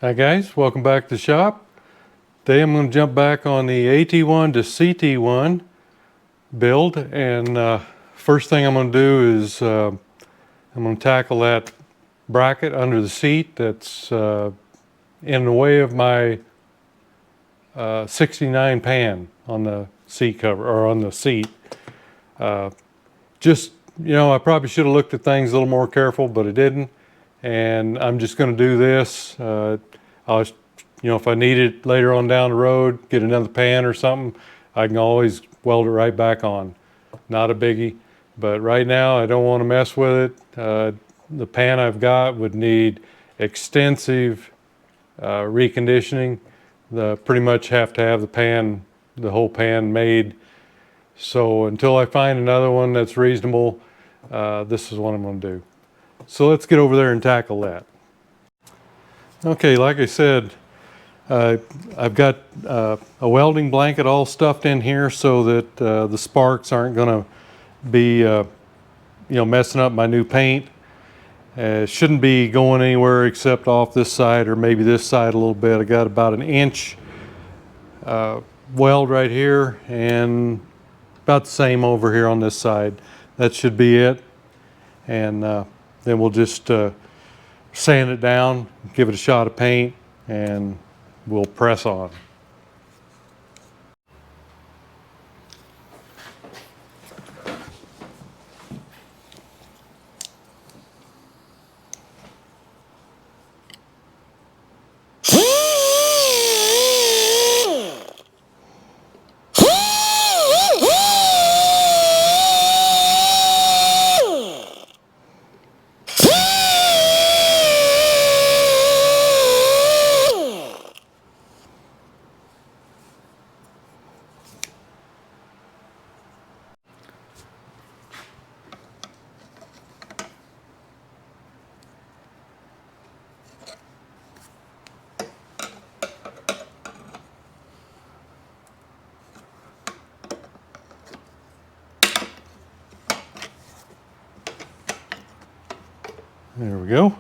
Hi guys, welcome back to the shop. Today I'm going to jump back on the AT-1 to CT-1 build, and first thing I'm going to do is I'm going to tackle that bracket under the seat that's in the way of my 69 pan on the seat cover, or on the seat. Just, you know, I probably should have looked at things a little more careful, but I didn't. And I'm just going to do this. If I need it later on down the road, get another pan or something, I can always weld it right back on. Not a biggie, but right now I don't want to mess with it. The pan I've got would need extensive reconditioning. Pretty much have to have the whole pan made. So until I find another one that's reasonable, this is what I'm going to do. So let's get over there and tackle that. Okay, like I said, I've got a welding blanket all stuffed in here so that the sparks aren't going to be messing up my new paint. It shouldn't be going anywhere except off this side or maybe this side a little bit. I got about an inch weld right here and about the same over here on this side. That should be it. And then we'll just sand it down, give it a shot of paint, and we'll press on. There we go.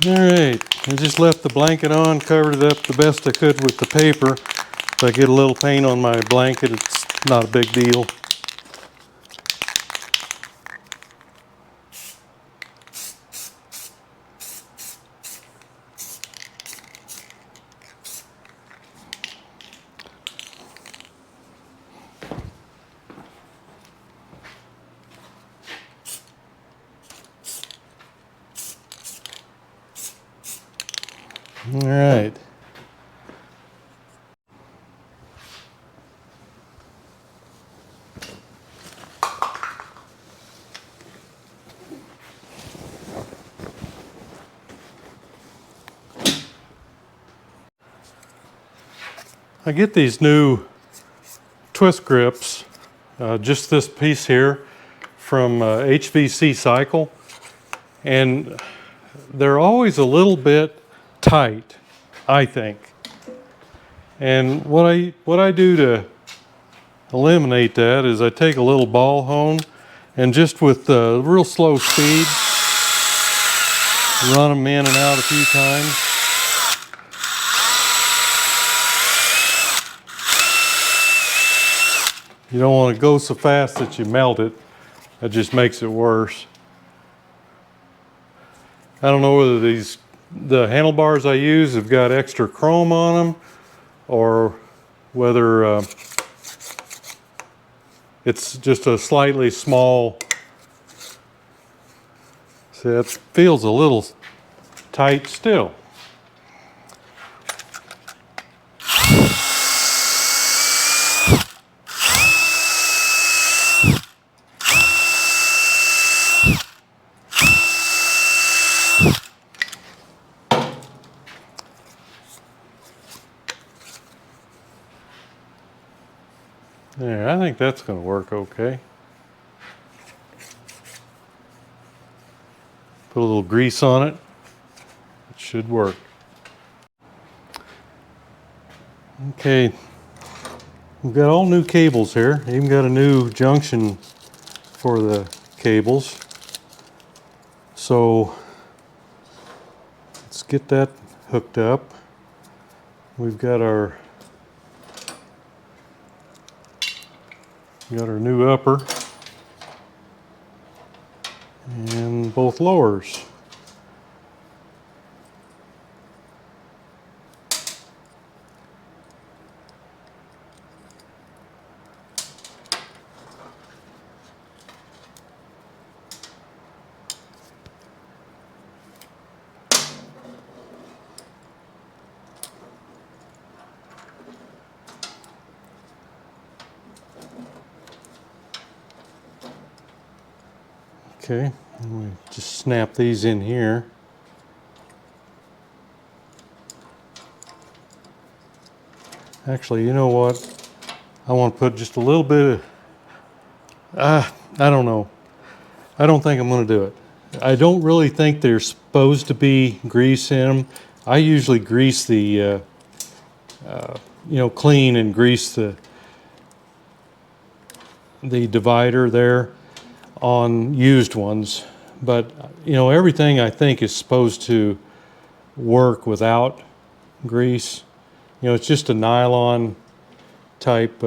All right, I just left the blanket on, covered it up the best I could with the paper. If I get a little paint on my blanket, it's not a big deal. All right. I get these new twist grips, just this piece here from HVC Cycle, and they're always a little bit tight, I think. And what I do to eliminate that is I take a little ball hone and just with real slow speed run them in and out a few times. You don't want to go so fast that you melt it. That just makes it worse. I don't know whether the handlebars I use have got extra chrome on them or whether it's just a slightly small. See, that feels a little tight still. There, I think that's going to work okay. Put a little grease on it. It should work. Okay, we've got all new cables here. Even got a new junction for the cables. So let's get that hooked up. We've got our new upper and both lowers. Okay, and we just snap these in here. Actually, you know what? I want to put just a little bit of, I don't know. I don't think I'm going to do it. I don't really think there's supposed to be grease in them. I usually grease the, clean and grease the divider there on used ones. But, everything I think is supposed to work without grease. It's just a nylon type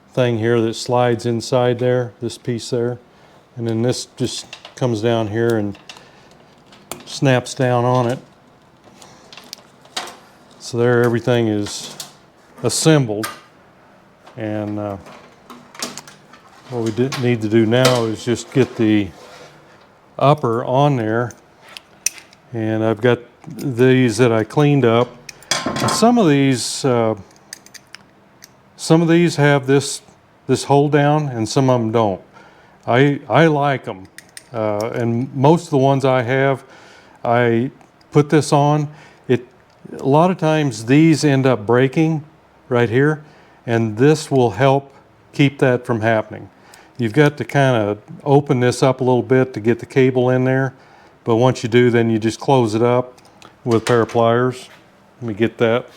thing here that slides inside there, this piece there. And then this just comes down here and snaps down on it. So there everything is assembled. And what we need to do now is just get the upper on there. And I've got these that I cleaned up. And some of these have this hold down, and some of them don't. I like them, and most of the ones I have, I put this on. A lot of times these end up breaking right here, and this will help keep that from happening. You've got to kind of open this up a little bit to get the cable in there, but once you do, then you just close it up with a pair of pliers. Let me get that.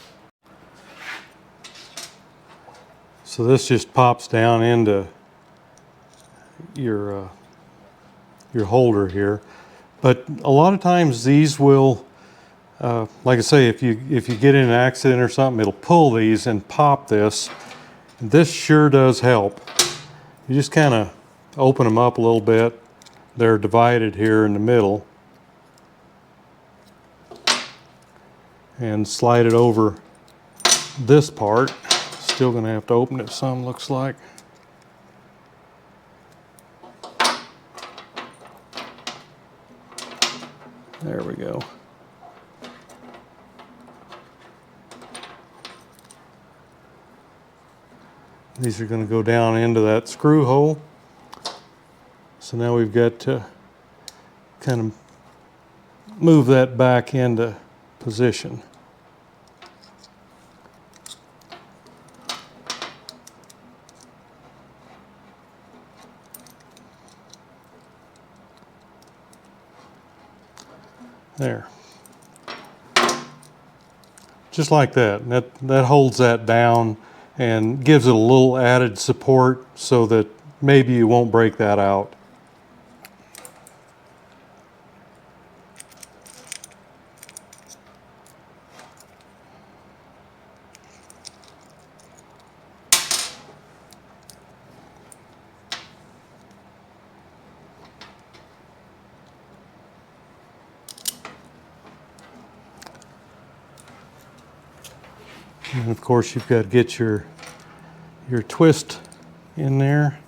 So this just pops down into your holder here, but a lot of times these will, like I say, if you get in an accident or something, it'll pull these and pop this. This sure does help. You just kind of open them up a little bit. They're divided here in the middle, and slide it over this part. Still going to have to open it some, looks like. There we go. These are going to go down into that screw hole. So now we've got to kind of move that back into position. There. Just like that. That holds that down and gives it a little added support so that maybe you won't break that out. And of course you've got to get your twist in there.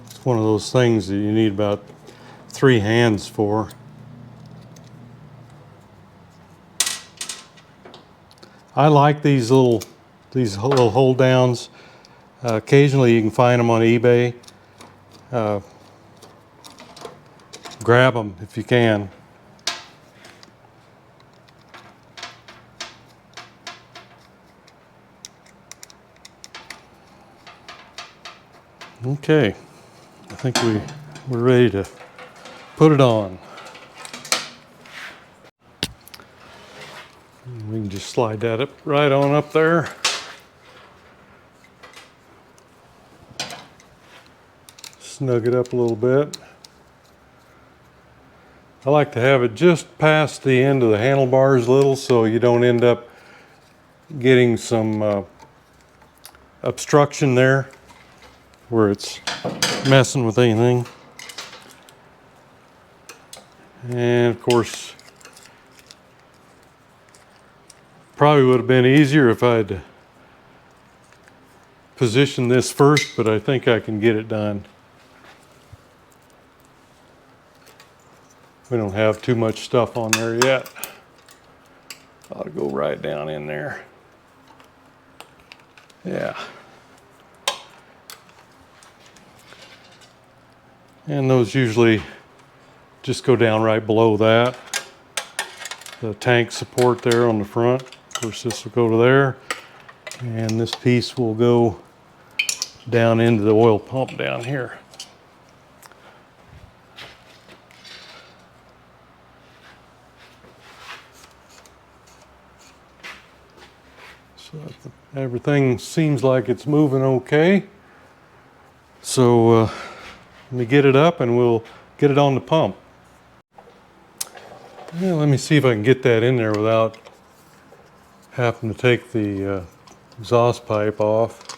It's one of those things that you need about 3 hands for. I like these little hold downs. Occasionally you can find them on eBay. Grab them if you can. Okay, I think we're ready to put it on. We can just slide that up right on up there. Snug it up a little bit. I like to have it just past the end of the handlebars a little so you don't end up getting some obstruction there where it's messing with anything. And of course, probably would have been easier if I'd positioned this first, but I think I can get it done. We don't have too much stuff on there yet. Ought to go right down in there. Yeah. And those usually just go down right below that. The tank support there on the front. Of course, this will go to there. And this piece will go down into the oil pump down here. So everything seems like it's moving okay. So let me get it up and we'll get it on the pump. Yeah, let me see if I can get that in there without having to take the exhaust pipe off.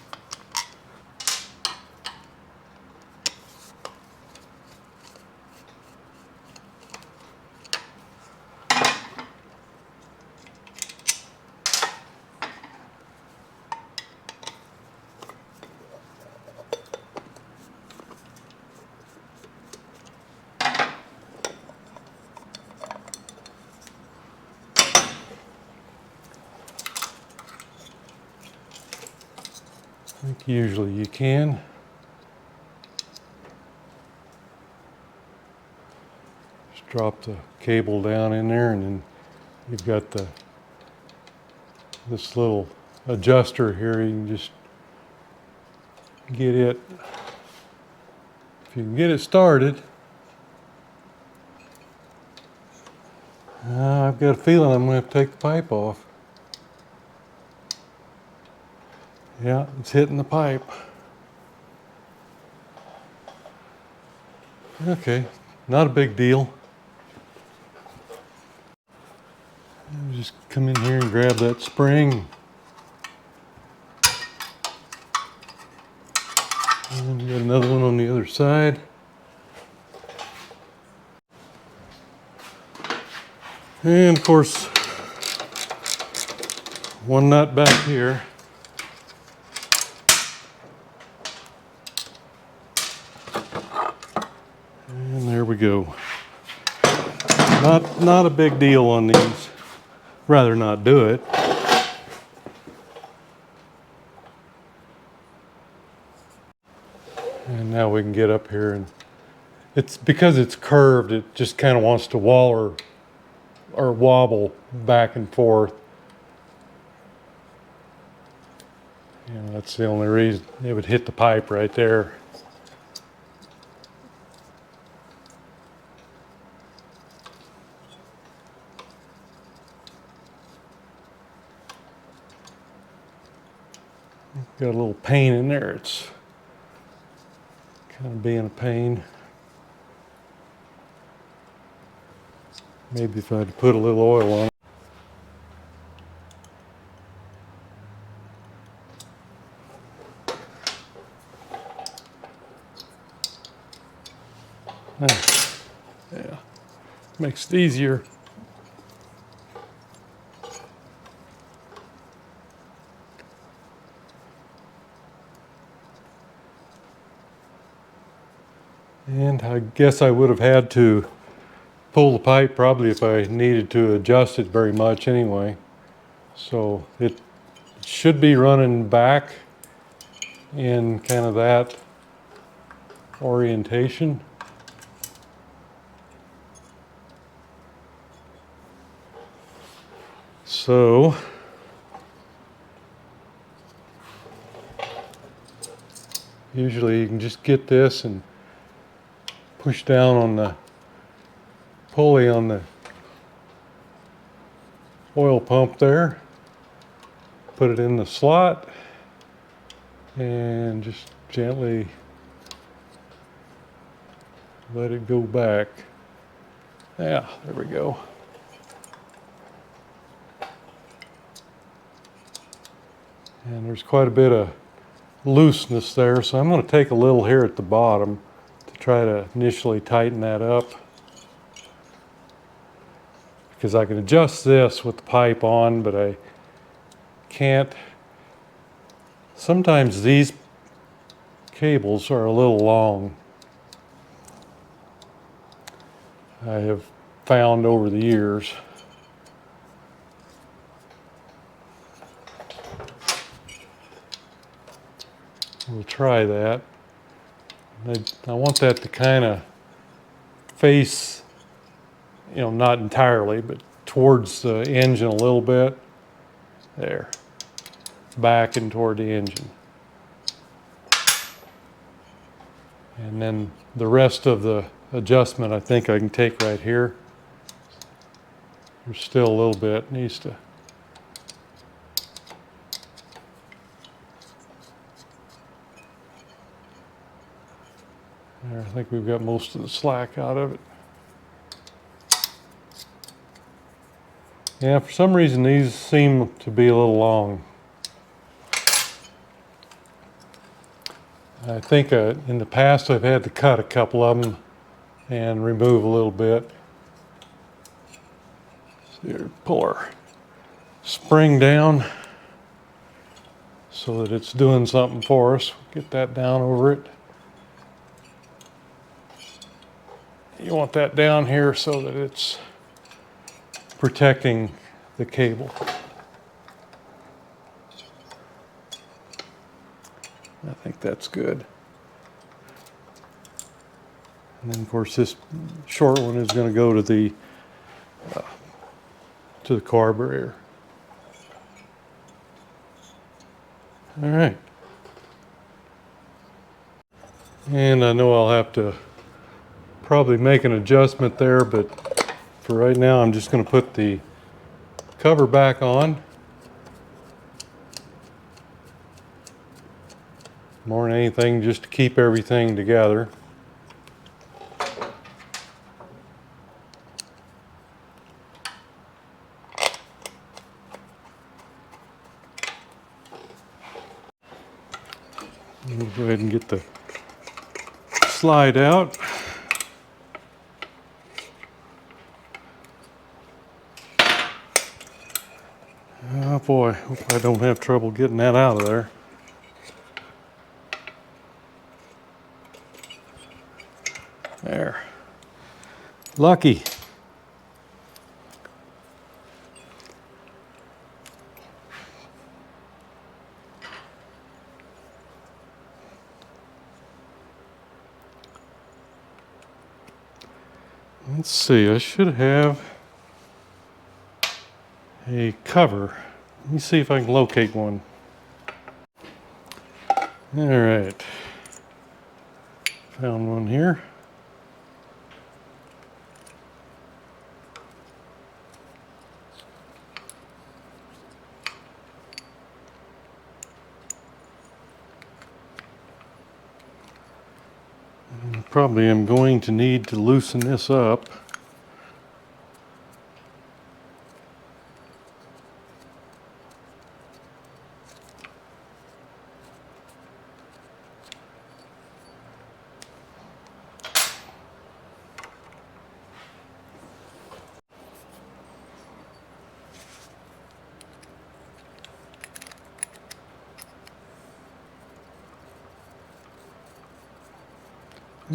I think usually you can. Just drop the cable down in there and then you've got this little adjuster here. You can just get it, if you can get it started. I've got a feeling I'm going to have to take the pipe off. Yeah, it's hitting the pipe. Okay, not a big deal. Just come in here and grab that spring. And we got another one on the other side. And of course, one nut back here. And there we go. Not a big deal on these. Rather not do it. And now we can get up here, and it's because it's curved, it just kind of wants to wobble back and forth. You know, that's the only reason. It would hit the pipe right there. Got a little pain in there. It's kind of being a pain. Maybe if I'd put a little oil on it. Yeah, makes it easier. And I guess I would have had to pull the pipe probably if I needed to adjust it very much anyway. So it should be running back in kind of that orientation. So usually you can just get this and push down on the pulley on the oil pump there, put it in the slot, and just gently let it go back. Yeah, there we go. And there's quite a bit of looseness there, so I'm going to take a little here at the bottom to try to initially tighten that up, because I can adjust this with the pipe on, but I can't. Sometimes these cables are a little long, I have found over the years. We'll try that. I want that to kind of face, you know, not entirely, but towards the engine a little bit. There. Back and toward the engine. And then the rest of the adjustment I think I can take right here. There's still a little bit, needs to. There, I think we've got most of the slack out of it. Yeah, for some reason these seem to be a little long. I think in the past I've had to cut a couple of them and remove a little bit. So here, pull our spring down so that it's doing something for us. Get that down over it. You want that down here so that it's protecting the cable. I think that's good. And then of course this short one is going to go to the carburetor. All right. And I know I'll have to probably make an adjustment there, but for right now I'm just going to put the cover back on. More than anything, just to keep everything together. We'll go ahead and get the slide out. Oh boy, hope I don't have trouble getting that out of there. There. Lucky. Let's see, I should have a cover. Let me see if I can locate one. All right. Found one here. Probably am going to need to loosen this up.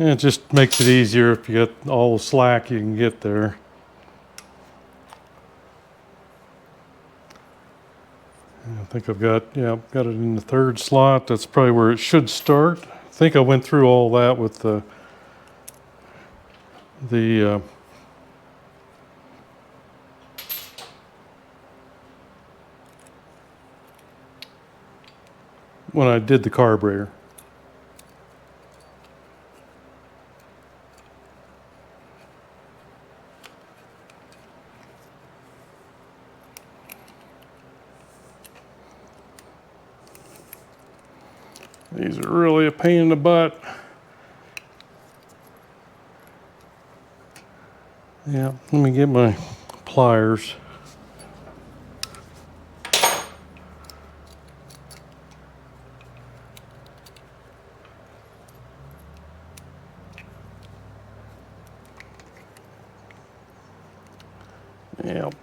it just makes it easier if you got all the slack you can get there. I think I've got, yeah, got it in the third slot. That's probably where it should start. I think I went through all that with the when I did the carburetor. These are really a pain in the butt. Yeah, let me get my pliers. Yep.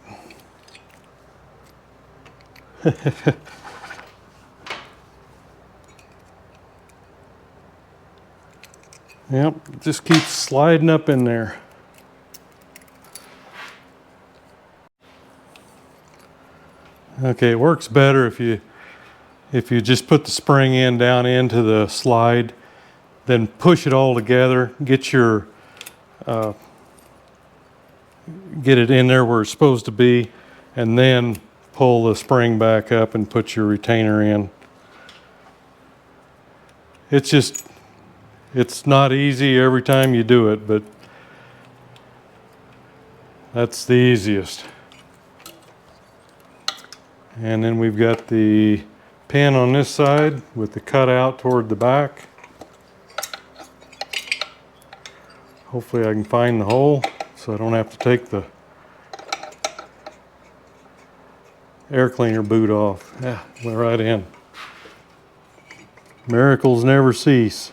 Yep, just keeps sliding up in there. Okay, it works better if you just put the spring in down into the slide, then push it all together, get it in there where it's supposed to be, and then pull the spring back up and put your retainer in. It's not easy every time you do it, but that's the easiest. And then we've got the pin on this side with the cutout toward the back. Hopefully I can find the hole so I don't have to take the air cleaner boot off. Yeah, went right in. Miracles never cease.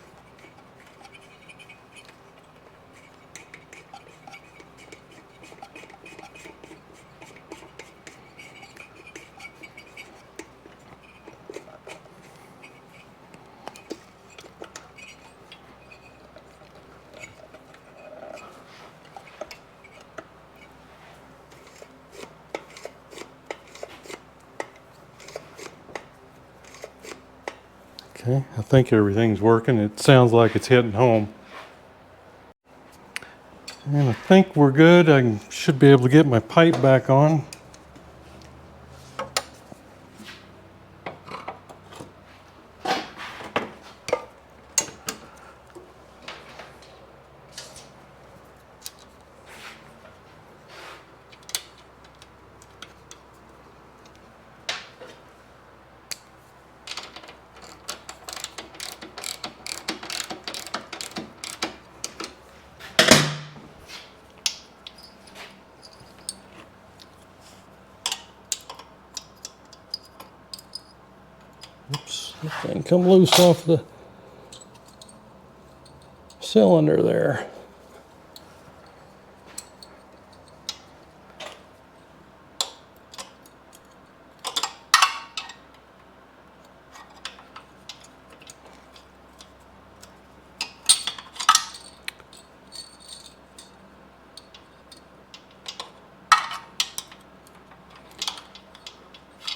Okay, I think everything's working. It sounds like it's hitting home. And I think we're good. I should be able to get my pipe back on. Oops, that thing come loose off the cylinder there.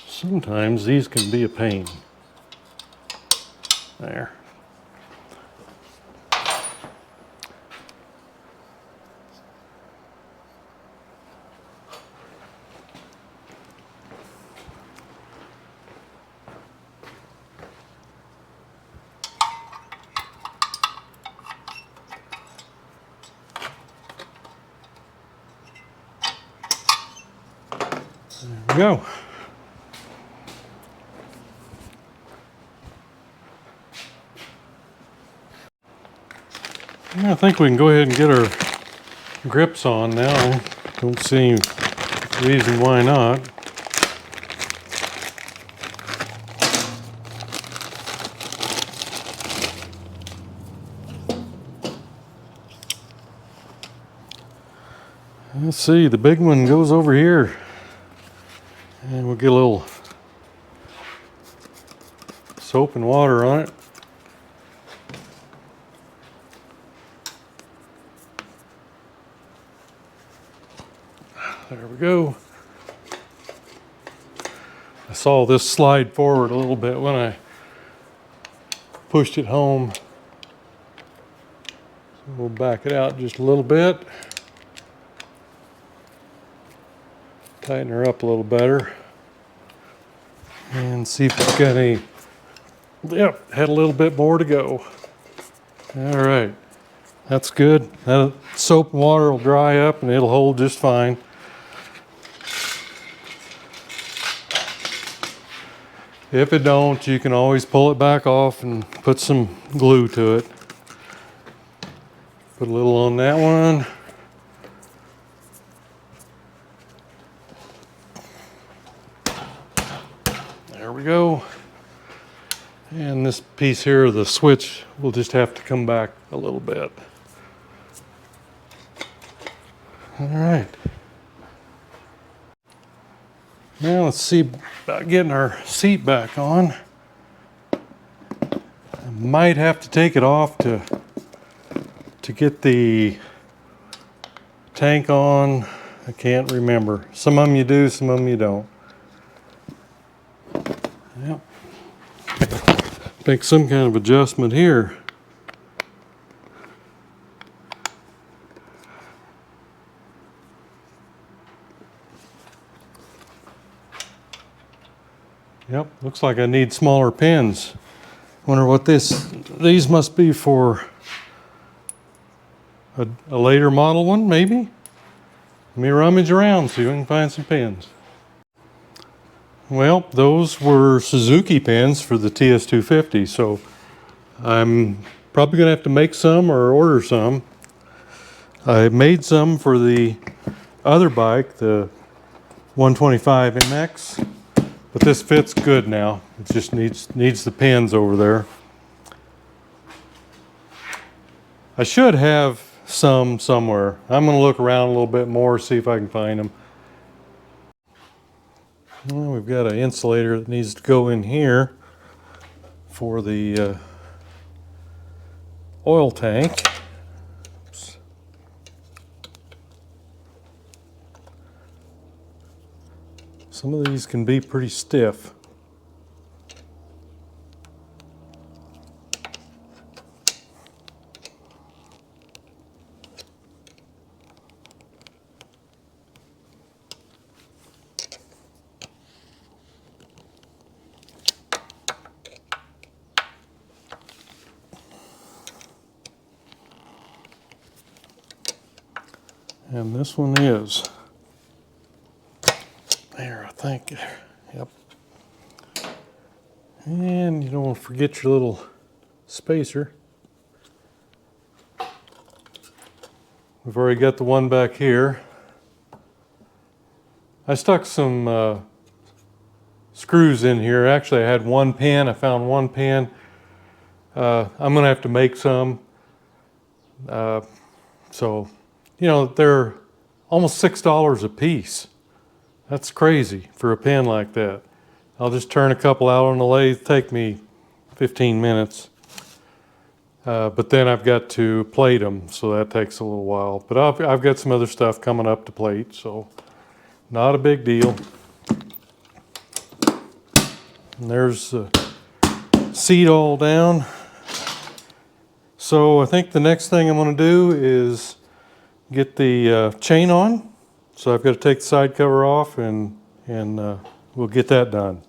Sometimes these can be a pain. There. There we go. I think we can go ahead and get our grips on now. Don't see any reason why not. Let's see, the big one goes over here. And we'll get a little soap and water on it. There we go. I saw this slide forward a little bit when I pushed it home. So we'll back it out just a little bit. Tighten her up a little better. And see if it's got any, yep, had a little bit more to go. All right, that's good. That soap and water will dry up and it'll hold just fine. If it don't, you can always pull it back off and put some glue to it. Put a little on that one. There we go. And this piece here, the switch, will just have to come back a little bit. All right. Now let's see about getting our seat back on. I might have to take it off to get the tank on. I can't remember. Some of them you do, some of them you don't. Yep. Make some kind of adjustment here. Yep, looks like I need smaller pins. Wonder what these must be for a later model one, maybe? Let me rummage around, see if we can find some pins. Well, those were Suzuki pins for the TS250, so I'm probably gonna have to make some or order some. I made some for the other bike, the 125 MX. But this fits good now. It just needs the pins over there. I should have some somewhere. I'm going to look around a little bit more, see if I can find them. Well, we've got an insulator that needs to go in here for the oil tank. Oops. Some of these can be pretty stiff. And this one is. There, I think. Yep. And you don't want to forget your little spacer. We've already got the one back here. I stuck some screws in here. Actually, I had one pin. I found one pin. I'm going to have to make some. So, you know, they're almost $6 a piece. That's crazy for a pin like that. I'll just turn a couple out on the lathe, take me 15 minutes. But then I've got to plate them, so that takes a little while. But I've got some other stuff coming up to plate, so not a big deal. And there's the seat all down. So I think the next thing I'm going to do is get the chain on. So I've got to take the side cover off and we'll get that done.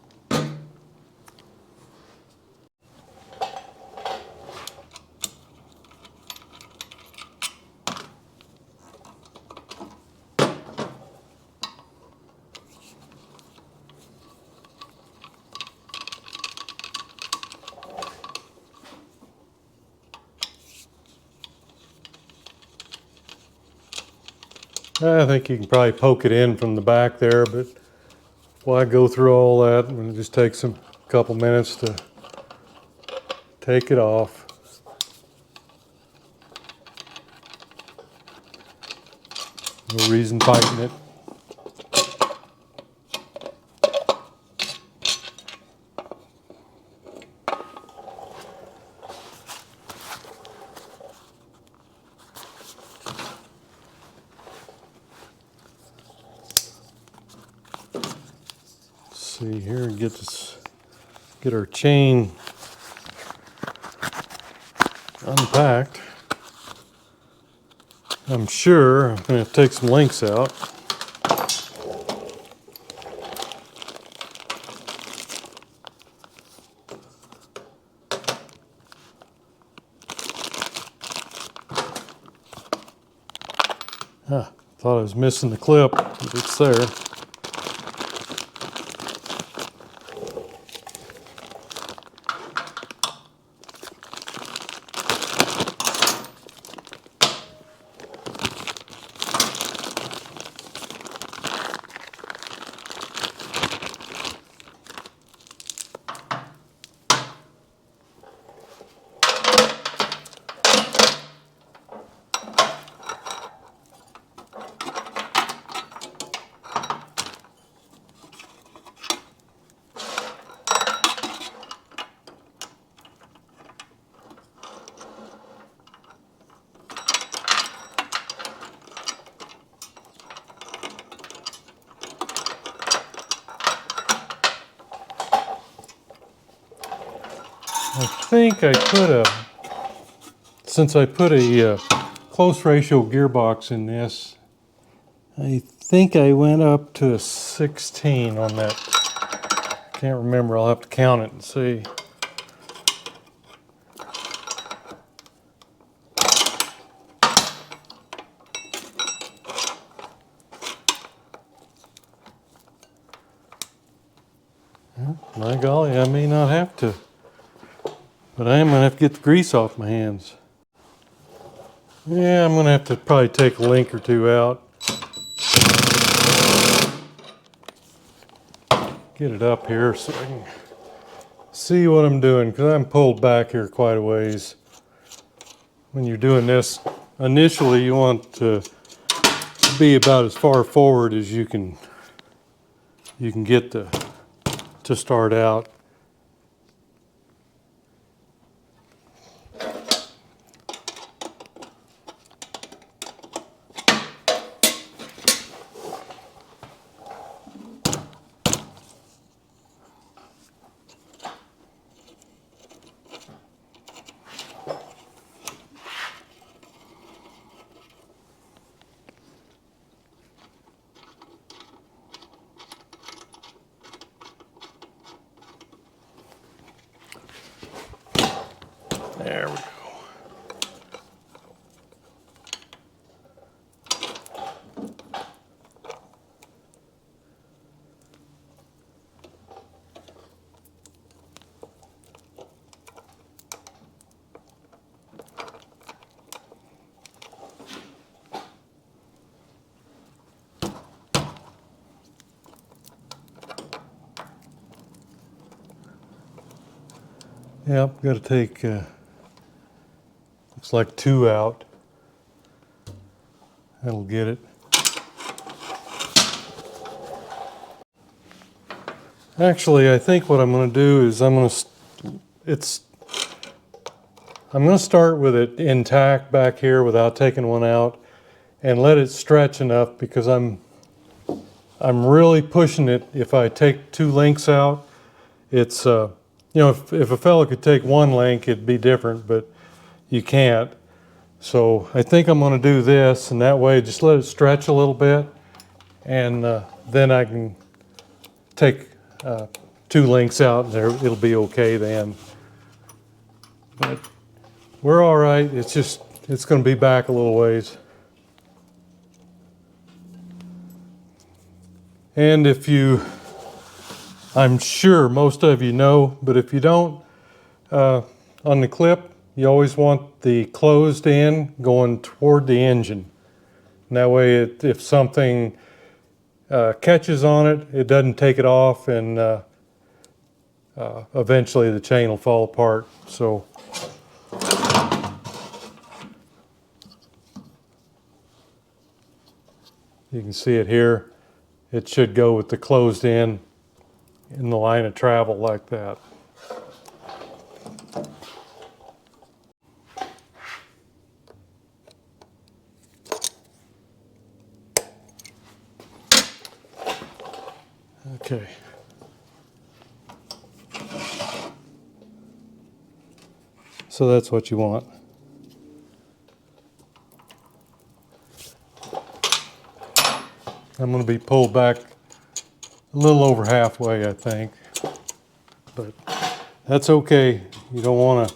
I think you can probably poke it in from the back there, but while I go through all that, it just takes a couple minutes to take it off. No reason fighting it. see here and get our chain unpacked. I'm sure I'm going to take some links out. Thought I was missing the clip, but it's there. I think I since I put a close ratio gearbox in this, I think I went up to a 16 on that. Can't remember, I'll have to count it and see. My golly, I may not have to. But I am going to have to get the grease off my hands. Yeah, I'm going to have to probably take a link or two out. Get it up here so I can see what I'm doing, because I'm pulled back here quite a ways. When you're doing this, initially you want to be about as far forward as you can get to start out. There we go. Yep, got to take, looks like 2 out. That'll get it. Actually, I think what I'm going to do is I'm going to start with it intact back here without taking one out and let it stretch enough, because I'm really pushing it. If I take 2 links out, it's you know, if a fellow could take 1 link, it'd be different, but you can't. So I think I'm going to do this, and that way just let it stretch a little bit, and then I can take 2 links out, and it'll be okay then. But we're all right. It's going to be back a little ways. And I'm sure most of you know, but if you don't, on the clip, you always want the closed end going toward the engine. And that way, if something catches on it, it doesn't take it off, and eventually the chain will fall apart. So you can see it here. It should go with the closed end in the line of travel like that. Okay, So that's what you want. I'm going to be pulled back a little over halfway, I think. But that's okay. You don't want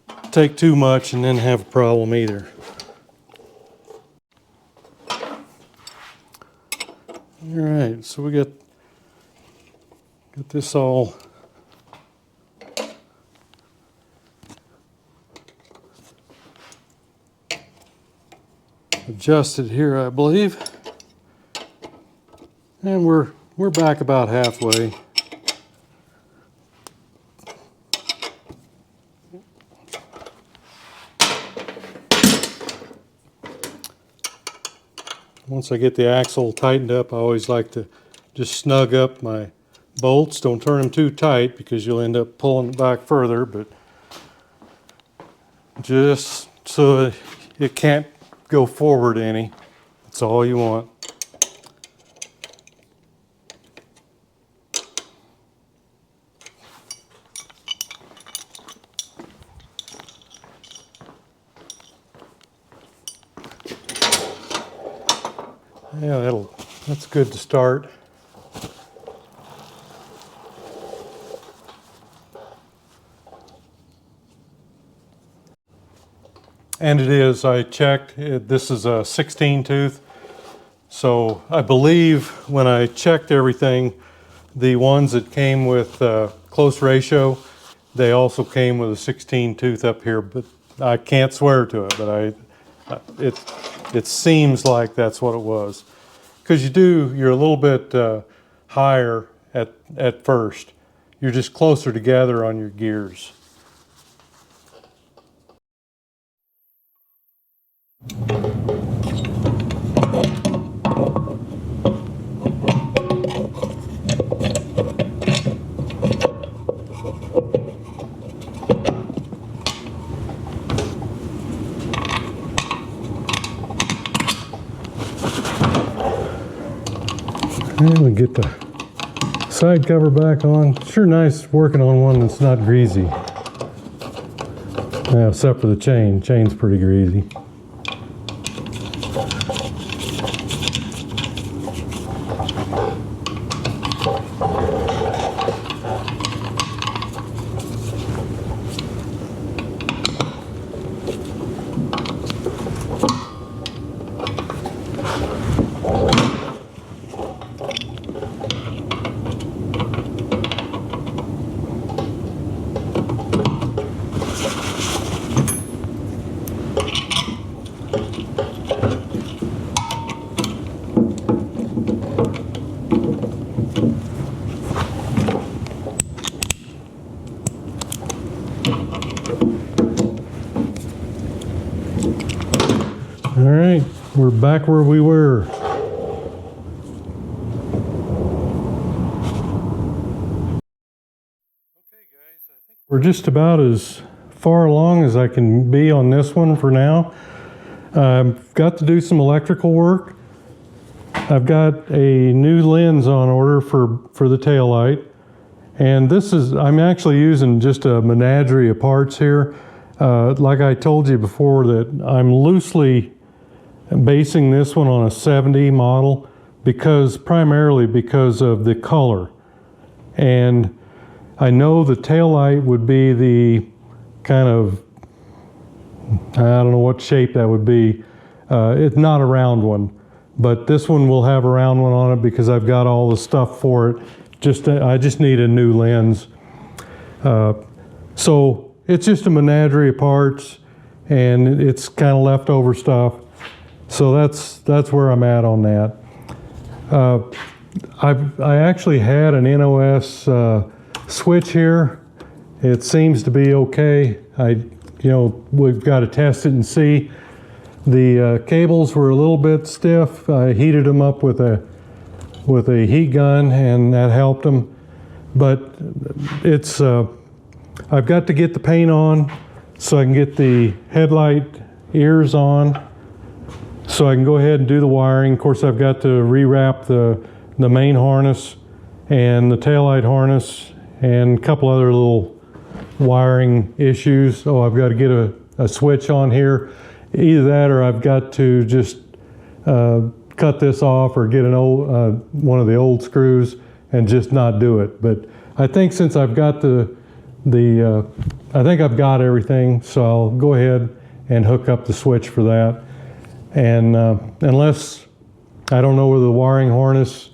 to take too much and then have a problem either. All right, so we got this all adjusted here, I believe. And we're back about halfway. Once I get the axle tightened up, I always like to just snug up my bolts. Don't turn them too tight because you'll end up pulling it back further, but just so it can't go forward any. That's all you want. Yeah, that's good to start. And it is, I checked, this is a 16 tooth. So I believe when I checked everything, the ones that came with close ratio, they also came with a 16 tooth up here, but I can't swear to it, but it seems like that's what it was. Because you're a little bit higher at first. You're just closer together on your gears. And we get the side cover back on. Sure nice working on one that's not greasy. Yeah, except for the chain. Chain's pretty greasy. All right, we're back where we were. Okay guys, I think we're just about as far along as I can be on this one for now. I've got to do some electrical work. I've got a new lens on order for the taillight. And I'm actually using just a menagerie of parts here. Like I told you before, that I'm loosely basing this one on a 70 model primarily because of the color. And I know the taillight would be the kind of, I don't know what shape that would be. It's not a round one, but this one will have a round one on it because I've got all the stuff for it. I just need a new lens. So it's just a menagerie of parts, and it's kind of leftover stuff. So that's where I'm at on that. I actually had an NOS switch here. It seems to be okay. We've got to test it and see. The cables were a little bit stiff. I heated them up with a heat gun, and that helped them. But I've got to get the paint on so I can get the headlight ears on, so I can go ahead and do the wiring. Of course, I've got to rewrap the main harness and the taillight harness and a couple other little wiring issues. Oh, I've got to get a switch on here. Either that or I've got to just cut this off or get an old one of the old screws and just not do it. But I think since I've got I think I've got everything, so I'll go ahead and hook up the switch for that. And unless, I don't know whether the wiring harness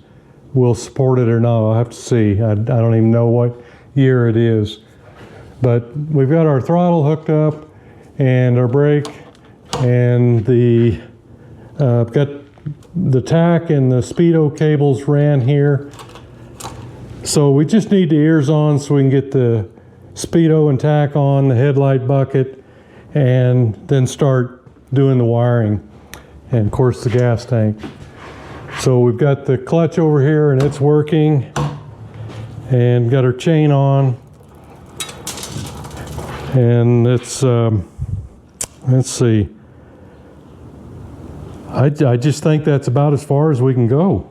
will support it or not, I'll have to see. I don't even know what year it is. But we've got our throttle hooked up and our brake, and got the tack and the speedo cables ran here. So we just need the ears on so we can get the speedo and tack on, the headlight bucket, and then start doing the wiring, and of course the gas tank. So we've got the clutch over here and it's working, and got our chain on, and it's let's see, I just think that's about as far as we can go.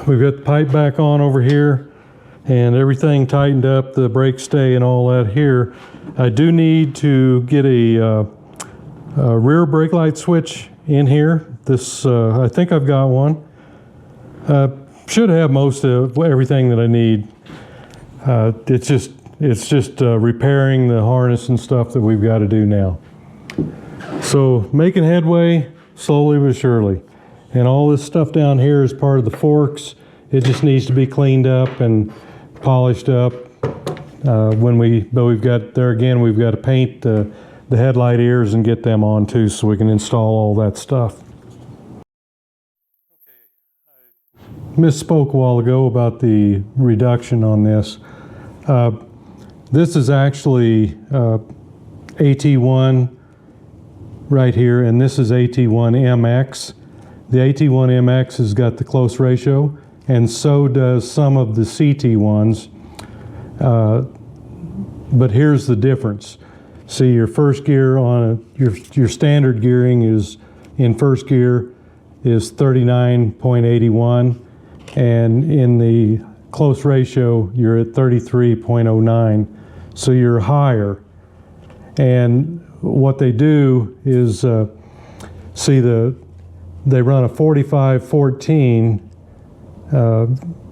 We've got the pipe back on over here and everything tightened up, the brake stay and all that here. I do need to get a rear brake light switch in here. This, I think I've got one. Should have most of everything that I need. It's just repairing the harness and stuff that we've got to do now. So making headway slowly but surely. And all this stuff down here is part of the forks. It just needs to be cleaned up and polished up. But we've got, there again, we've got to paint the headlight ears and get them on too, so we can install all that stuff. Misspoke a while ago about the reduction on this. This is actually AT-1 right here, and this is AT-1MX. The AT-1MX has got the close ratio, and so does some of the CT-1s. But here's the difference. See, your first gear on your standard gearing is in first gear is 39.81, and in the close ratio you're at 33.09, so you're higher. And what they do is they run a 45-14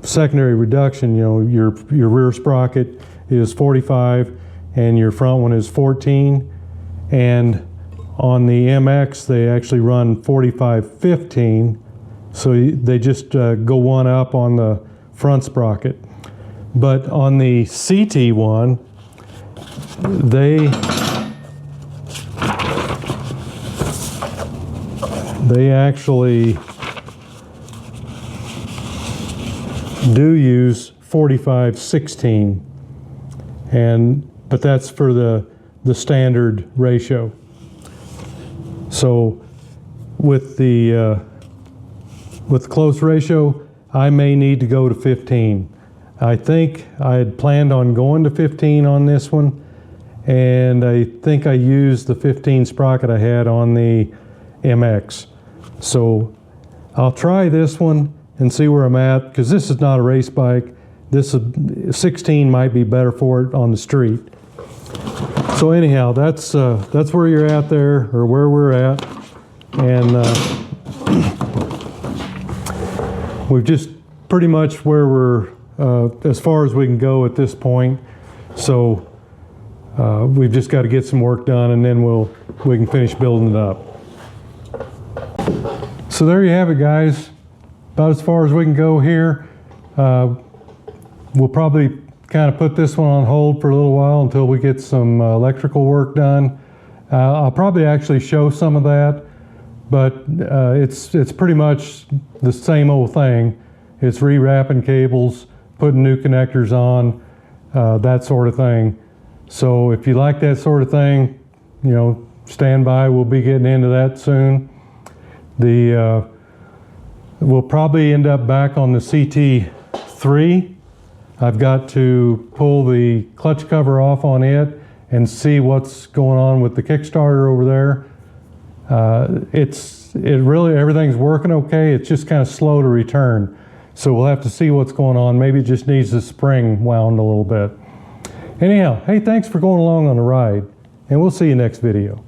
secondary reduction. You know, your rear sprocket is 45 and your front one is 14, and on the MX they actually run 45-15, so they just go one up on the front sprocket. But on the CT-1 they actually do use 45-16, but that's for the standard ratio. So with the close ratio, I may need to go to 15. I think I had planned on going to 15 on this one, and I think I used the 15 sprocket I had on the MX. So I'll try this one and see where I'm at, because this is not a race bike. This 16 might be better for it on the street. So anyhow, that's where you're at there, or where we're at, and we've just pretty much where we're as far as we can go at this point. So we've just got to get some work done, and then we can finish building it up. So there you have it, guys. About as far as we can go here. We'll probably kind of put this one on hold for a little while until we get some electrical work done. I'll probably actually show some of that, but it's pretty much the same old thing. It's rewrapping cables, putting new connectors on, that sort of thing. So if you like that sort of thing, you know, stand by. We'll be getting into that soon. We'll probably end up back on the CT-3. I've got to pull the clutch cover off on it and see what's going on with the Kickstarter over there. It's really, everything's working okay. It's just kind of slow to return. So we'll have to see what's going on. Maybe it just needs the spring wound a little bit. Anyhow, hey, thanks for going along on the ride, and we'll see you next video.